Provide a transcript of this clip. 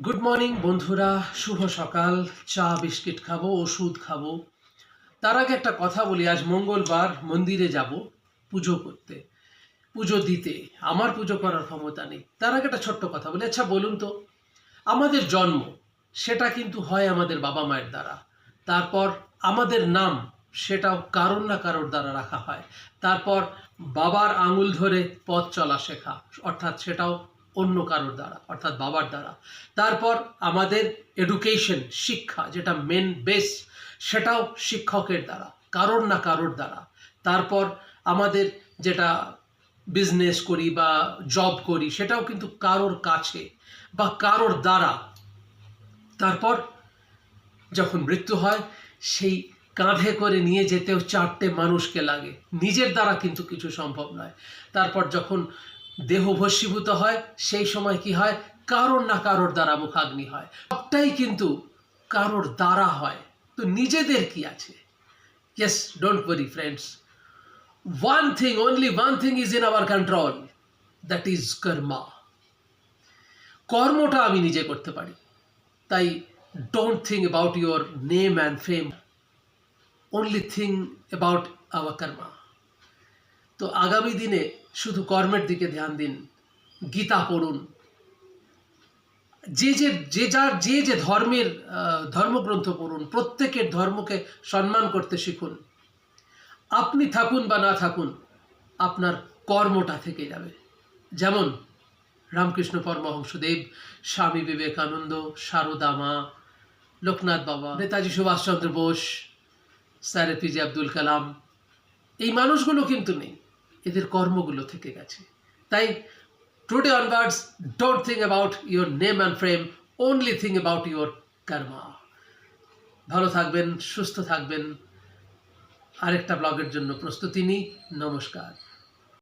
Good morning বন্ধুরা, শুভ সকাল। চা বিস্কিট খাবো, ওষুধ খাবো। তার আগে একটা কথা বলি, আজ মঙ্গলবার, মন্দিরে যাব পুজো করতে, পুজো দিতে। আমার পুজো করার ক্ষমতা নেই। তার আগে একটা ছোট্ট কথা বলি। আচ্ছা বলুন তো, আমাদের জন্ম সেটা কিন্তু হয় আমাদের বাবা মায়ের দ্বারা। তারপর আমাদের নাম সেটাও কারোর না কারোর দ্বারা রাখা হয়। তারপর বাবার আঙুল ধরে পথ চলা শেখা, অর্থাৎ সেটাও অন্য কারোর দ্বারা, অর্থাৎ বাবার দ্বারা। তারপর আমাদের এডুকেশন, শিক্ষা, যেটা মেন বেস, সেটাও শিক্ষকের দ্বারা, কারোর না কারোর দ্বারা। তারপর আমাদের যেটা বিজনেস করি বা জব করি, সেটাও কিন্তু কারোর কাছে বা কারোর দ্বারা। তারপর যখন মৃত্যু হয়, সেই কাঁধে করে নিয়ে যেতেও চারটে মানুষকে লাগে, নিজের দ্বারা কিন্তু কিছু সম্ভব নয়। তারপর যখন দেহ ভস্মীভূত হয়, সেই সময় কি হয়, কারোর না কারোর দ্বারা মুখাগ্নি হয়। সবটাই কিন্তু কারোর দ্বারা হয়, তো নিজেদের কি আছে? Yes, don't worry friends, one thing, only one thing is in our control, that is karma. কর্মটা আমি নিজে করতে পারি। তাই don't think about your name and fame, only think about our karma. তো আগামী দিনে শুধু কর্মের দিকে ধ্যান দিন, গীতা পড়ুন, যে ধর্মের ধর্মগ্রন্থ পড়ুন, প্রত্যেকের ধর্মকে সম্মান করতে শিখুন। আপনি থাকুন বা না থাকুন, আপনার কর্মটা থেকে যাবে। যেমন রামকৃষ্ণ পরমহংসদেব, স্বামী বিবেকানন্দ, সারদা মা, লোকনাথ বাবা, নেতাজি সুভাষচন্দ্র বোস, স্যার এপিজে আব্দুল কালাম, এই মানুষগুলো কিন্তু নেই, এদের কর্মগুলো থেকে গেছে। তাই today onwards, don't think about your name and frame, only think about your karma. ভালো থাকবেন, সুস্থ থাকবেন। আরেকটা ব্লগের জন্য প্রস্তুতি নিই। নমস্কার।